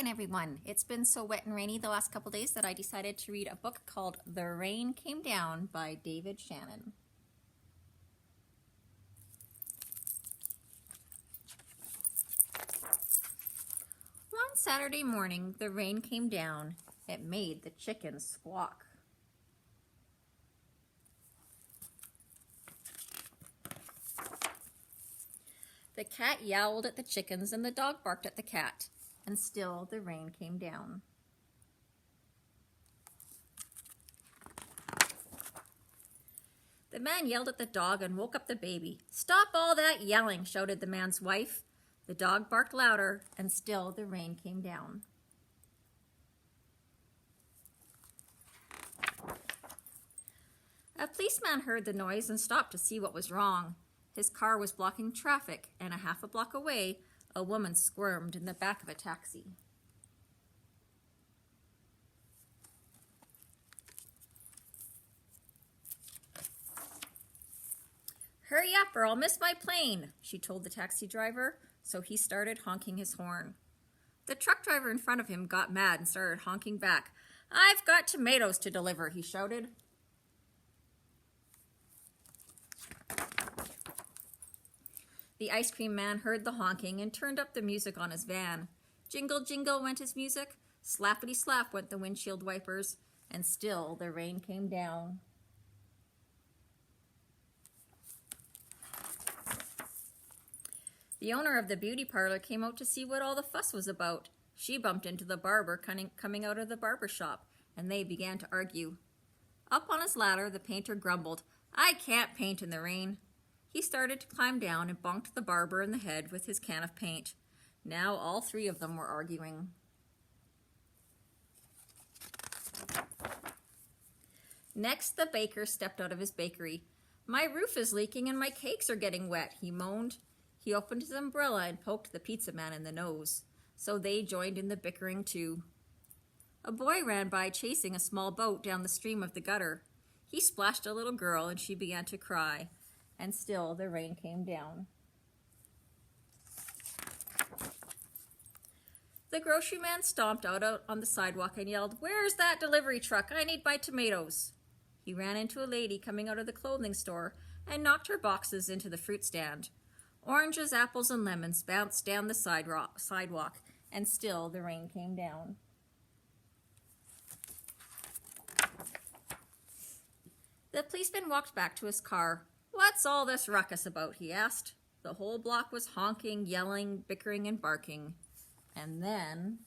again, everyone. It's been so wet and rainy the last couple days that I decided to read a book called The Rain Came Down by David Shannon. One Saturday morning, the rain came down. It made the chickens squawk. The cat yowled at the chickens and the dog barked at the cat, and still the rain came down. The man yelled at the dog and woke up the baby. "Stop all that yelling," shouted the man's wife. The dog barked louder, and still the rain came down. A policeman heard the noise and stopped to see what was wrong. His car was blocking traffic, and a half a block away, a woman squirmed in the back of a taxi. "Hurry up or I'll miss my plane," she told the taxi driver, so he started honking his horn. The truck driver in front of him got mad and started honking back. "I've got tomatoes to deliver," he shouted. The ice cream man heard the honking and turned up the music on his van. Jingle, jingle went his music, slappity slap went the windshield wipers, and still the rain came down. The owner of the beauty parlor came out to see what all the fuss was about. She bumped into the barber coming out of the barber shop, and they began to argue. Up on his ladder, the painter grumbled, "I can't paint in the rain." He started to climb down and bonked the barber in the head with his can of paint. Now all three of them were arguing. Next, the baker stepped out of his bakery. "My roof is leaking and my cakes are getting wet," he moaned. He opened his umbrella and poked the pizza man in the nose. So they joined in the bickering too. A boy ran by chasing a small boat down the stream of the gutter. He splashed a little girl and she began to cry. And still the rain came down. The grocery man stomped out on the sidewalk and yelled, "Where's that delivery truck? I need my tomatoes." He ran into a lady coming out of the clothing store and knocked her boxes into the fruit stand. Oranges, apples, and lemons bounced down the sidewalk, and still the rain came down. The policeman walked back to his car. "What's all this ruckus about?" he asked. The whole block was honking, yelling, bickering, and barking. And then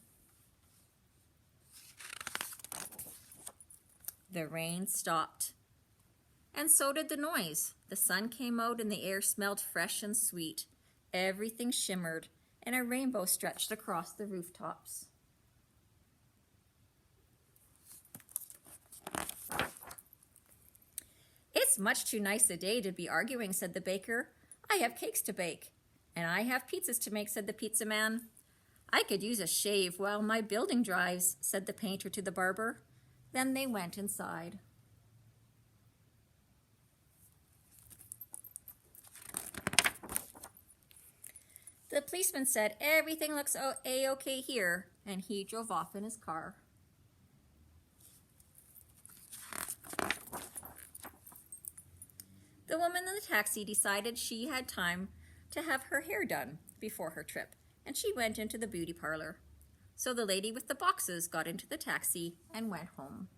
the rain stopped. And so did the noise. The sun came out and the air smelled fresh and sweet. Everything shimmered, and a rainbow stretched across the rooftops. "It's much too nice a day to be arguing," said the baker. "I have cakes to bake." "And I have pizzas to make," said the pizza man. "I could use a shave while my building dries," said the painter to the barber. Then they went inside. The policeman said, "Everything looks A-okay here," and he drove off in his car. The woman in the taxi decided she had time to have her hair done before her trip, and she went into the beauty parlor. So the lady with the boxes got into the taxi and went home.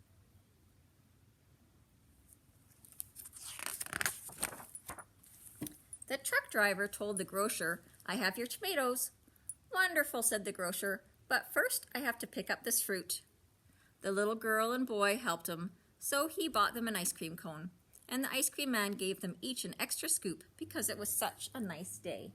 The truck driver told the grocer, "I have your tomatoes." "Wonderful," said the grocer, "but first I have to pick up this fruit." The little girl and boy helped him, so he bought them an ice cream cone. And the ice cream man gave them each an extra scoop because it was such a nice day.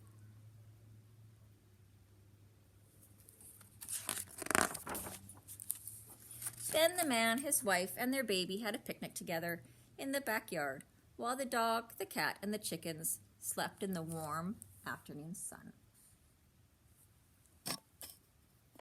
Then the man, his wife, and their baby had a picnic together in the backyard, while the dog, the cat, and the chickens slept in the warm afternoon sun.